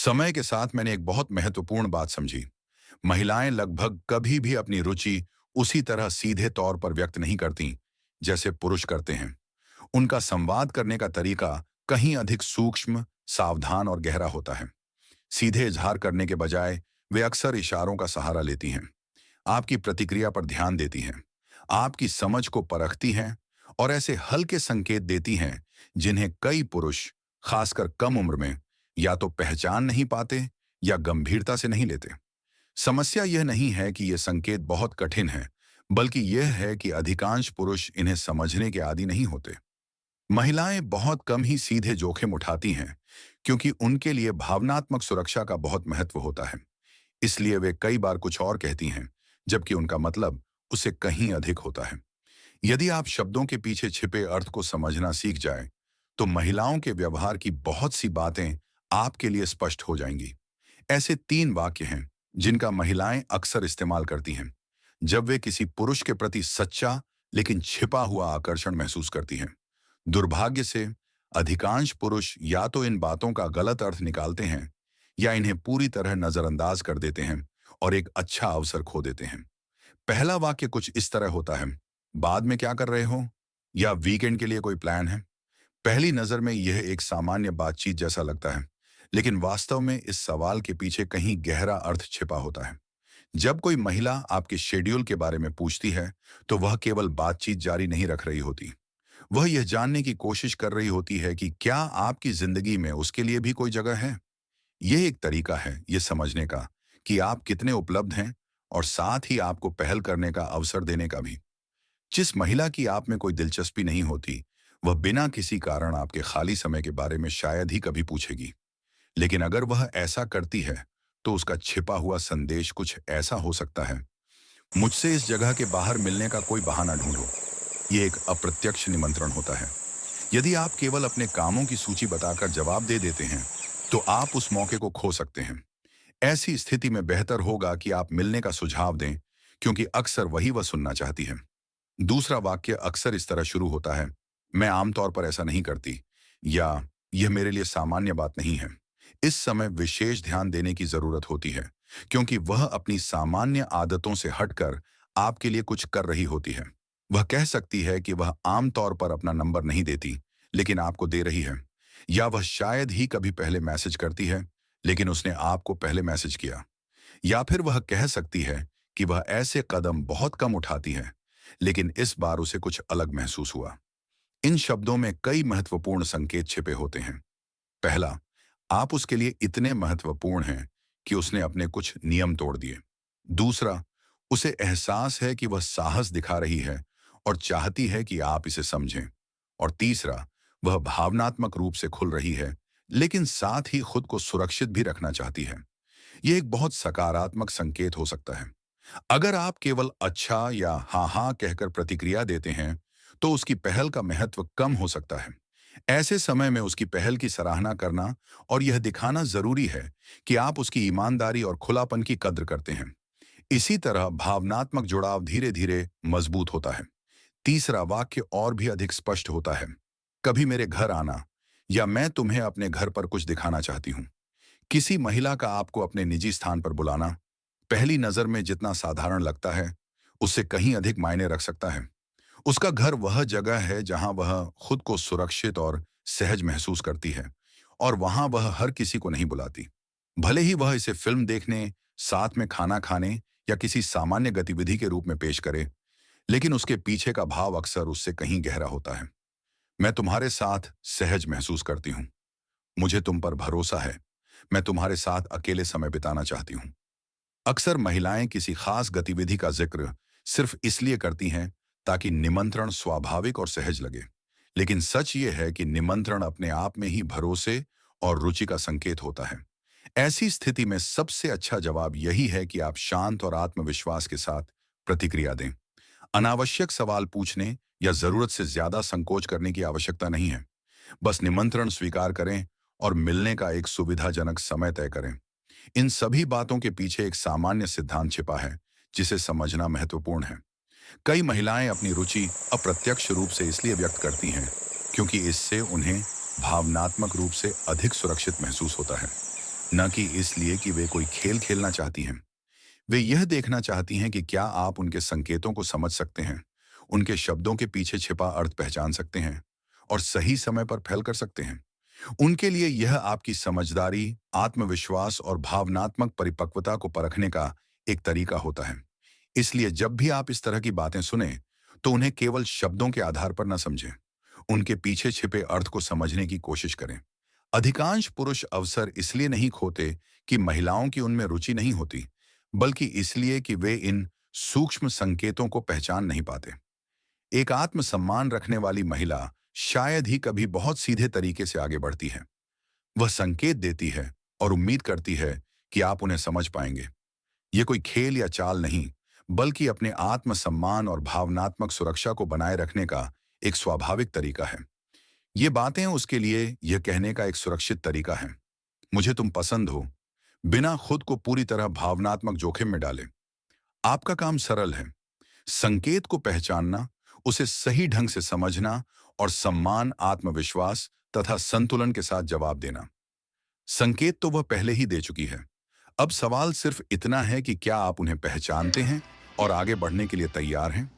समय के साथ मैंने एक बहुत महत्वपूर्ण बात समझी। महिलाएं लगभग कभी भी अपनी रुचि उसी तरह सीधे तौर पर व्यक्त नहीं करती जैसे पुरुष करते हैं। उनका संवाद करने का तरीका कहीं अधिक सूक्ष्म, सावधान और गहरा होता है। सीधे इजहार करने के बजाय वे अक्सर इशारों का सहारा लेती हैं, आपकी प्रतिक्रिया पर ध्यान देती हैं, आपकी समझ को परखती हैं और ऐसे हल्के संकेत देती हैं जिन्हें कई पुरुष, खासकर कम उम्र में, या तो पहचान नहीं पाते या गंभीरता से नहीं लेते। समस्या यह नहीं है कि ये संकेत बहुत कठिन है, बल्कि यह है कि अधिकांश पुरुष इन्हें समझने के आदी नहीं होते। महिलाएं बहुत कम ही सीधे जोखिम उठाती हैं, क्योंकि उनके लिए भावनात्मक सुरक्षा का बहुत महत्व होता है। इसलिए वे कई बार कुछ और कहती हैं, जबकि उनका मतलब उससे कहीं अधिक होता है। यदि आप शब्दों के पीछे छिपे अर्थ को समझना सीख जाएं, तो महिलाओं के व्यवहार की बहुत सी बातें आपके लिए स्पष्ट हो जाएंगी। ऐसे 3 वाक्य हैं जिनका महिलाएं अक्सर इस्तेमाल करती हैं जब वे किसी पुरुष के प्रति सच्चा लेकिन छिपा हुआ आकर्षण महसूस करती हैं। दुर्भाग्य से अधिकांश पुरुष या तो इन बातों का गलत अर्थ निकालते हैं या इन्हें पूरी तरह नजरअंदाज कर देते हैं और एक अच्छा अवसर खो देते हैं। पहला वाक्य कुछ इस तरह होता है, बाद में क्या कर रहे हो, या वीकेंड के लिए कोई प्लान है। पहली नजर में यह एक सामान्य बातचीत जैसा लगता है, लेकिन वास्तव में इस सवाल के पीछे कहीं गहरा अर्थ छिपा होता है। जब कोई महिला आपके शेड्यूल के बारे में पूछती है, तो वह केवल बातचीत जारी नहीं रख रही होती। वह यह जानने की कोशिश कर रही होती है कि क्या आपकी जिंदगी में उसके लिए भी कोई जगह है। यह एक तरीका है यह समझने का कि आप कितने उपलब्ध हैं, और साथ ही आपको पहल करने का अवसर देने का भी। जिस महिला की आप में कोई दिलचस्पी नहीं होती, वह बिना किसी कारण आपके खाली समय के बारे में शायद ही कभी पूछेगी। लेकिन अगर वह ऐसा करती है, तो उसका छिपा हुआ संदेश कुछ ऐसा हो सकता है, मुझसे इस जगह के बाहर मिलने का कोई बहाना ढूंढो। ये एक अप्रत्यक्ष निमंत्रण होता है। यदि आप केवल अपने कामों की सूची बताकर जवाब दे देते हैं, तो आप उस मौके को खो सकते हैं। ऐसी स्थिति में बेहतर होगा कि आप मिलने का सुझाव दें, क्योंकि अक्सर वही वह सुनना चाहती है। दूसरा वाक्य अक्सर इस तरह शुरू होता है, मैं आमतौर पर ऐसा नहीं करती, या यह मेरे लिए सामान्य बात नहीं है। इस समय विशेष ध्यान देने की जरूरत होती है, क्योंकि वह अपनी सामान्य आदतों से हटकर आपके लिए कुछ कर रही होती है। वह कह सकती है कि वह आमतौर पर अपना नंबर नहीं देती, लेकिन आपको दे रही है। या वह शायद ही कभी पहले मैसेज करती है, लेकिन उसने आपको पहले मैसेज किया। या फिर वह कह सकती है कि वह ऐसे कदम बहुत कम उठाती है, लेकिन इस बार उसे कुछ अलग महसूस हुआ। इन शब्दों में कई महत्वपूर्ण संकेत छिपे होते हैं। पहला, आप उसके लिए इतने महत्वपूर्ण हैं कि उसने अपने कुछ नियम तोड़ दिए। दूसरा, उसे एहसास है कि वह साहस दिखा रही है और चाहती है कि आप इसे समझें। और तीसरा, वह भावनात्मक रूप से खुल रही है, लेकिन साथ ही खुद को सुरक्षित भी रखना चाहती है। यह एक बहुत सकारात्मक संकेत हो सकता है। अगर आप केवल अच्छा या हाँ हाँ कहकर प्रतिक्रिया देते हैं, तो उसकी पहल का महत्व कम हो सकता है। ऐसे समय में उसकी पहल की सराहना करना और यह दिखाना जरूरी है कि आप उसकी ईमानदारी और खुलापन की कद्र करते हैं। इसी तरह भावनात्मक जुड़ाव धीरे धीरे मजबूत होता है। तीसरा वाक्य और भी अधिक स्पष्ट होता है, कभी मेरे घर आना, या मैं तुम्हें अपने घर पर कुछ दिखाना चाहती हूँ। किसी महिला का आपको अपने निजी स्थान पर बुलाना पहली नजर में जितना साधारण लगता है, उससे कहीं अधिक मायने रख सकता है। उसका घर वह जगह है जहां वह खुद को सुरक्षित और सहज महसूस करती है, और वहां वह हर किसी को नहीं बुलाती। भले ही वह इसे फिल्म देखने, साथ में खाना खाने या किसी सामान्य गतिविधि के रूप में पेश करे, लेकिन उसके पीछे का भाव अक्सर उससे कहीं गहरा होता है। मैं तुम्हारे साथ सहज महसूस करती हूँ, मुझे तुम पर भरोसा है, मैं तुम्हारे साथ अकेले समय बिताना चाहती हूँ। अक्सर महिलाएं किसी खास गतिविधि का जिक्र सिर्फ इसलिए करती हैं ताकि निमंत्रण स्वाभाविक और सहज लगे, लेकिन सच ये है कि निमंत्रण अपने आप में ही भरोसे और रुचि का संकेत होता है। ऐसी स्थिति में सबसे अच्छा जवाब यही है कि आप शांत और आत्मविश्वास के साथ प्रतिक्रिया दें। अनावश्यक सवाल पूछने या जरूरत से ज्यादा संकोच करने की आवश्यकता नहीं है। बस निमंत्रण स्वीकार करें और मिलने का एक सुविधाजनक समय तय करें। इन सभी बातों के पीछे एक सामान्य सिद्धांत छिपा है, जिसे समझना महत्वपूर्ण है। कई महिलाएं अपनी रुचि अप्रत्यक्ष रूप से इसलिए व्यक्त करती हैं क्योंकि इससे उन्हें भावनात्मक रूप से अधिक सुरक्षित महसूस होता है। न कि इसलिए कि वे कोई खेल खेलना चाहती हैं। वे यह देखना चाहती हैं कि क्या आप उनके संकेतों को समझ सकते हैं, उनके शब्दों के पीछे छिपा अर्थ पहचान सकते हैं और सही समय पर फैल कर सकते हैं। उनके लिए यह आपकी समझदारी, आत्मविश्वास और भावनात्मक परिपक्वता को परखने का एक तरीका होता है। इसलिए जब भी आप इस तरह की बातें सुने, तो उन्हें केवल शब्दों के आधार पर न समझें। उनके पीछे छिपे अर्थ को समझने की कोशिश करें। अधिकांश पुरुष अवसर इसलिए नहीं खोते कि महिलाओं की उनमें रुचि नहीं होती, बल्कि इसलिए कि वे इन सूक्ष्म संकेतों को पहचान नहीं पाते। एक आत्मसम्मान रखने वाली महिला शायद ही कभी बहुत सीधे तरीके से आगे बढ़ती है। वह संकेत देती है और उम्मीद करती है कि आप उन्हें समझ पाएंगे। ये कोई खेल या चाल नहीं, बल्कि अपने आत्मसम्मान और भावनात्मक सुरक्षा को बनाए रखने का एक स्वाभाविक तरीका है। ये बातें उसके लिए यह कहने का एक सुरक्षित तरीका है, मुझे तुम पसंद हो, बिना खुद को पूरी तरह भावनात्मक जोखिम में डाले। आपका काम सरल है, संकेत को पहचानना, उसे सही ढंग से समझना और सम्मान, आत्मविश्वास तथा संतुलन के साथ जवाब देना। संकेत तो वह पहले ही दे चुकी है। अब सवाल सिर्फ इतना है कि क्या आप उन्हें पहचानते हैं और आगे बढ़ने के लिए तैयार हैं।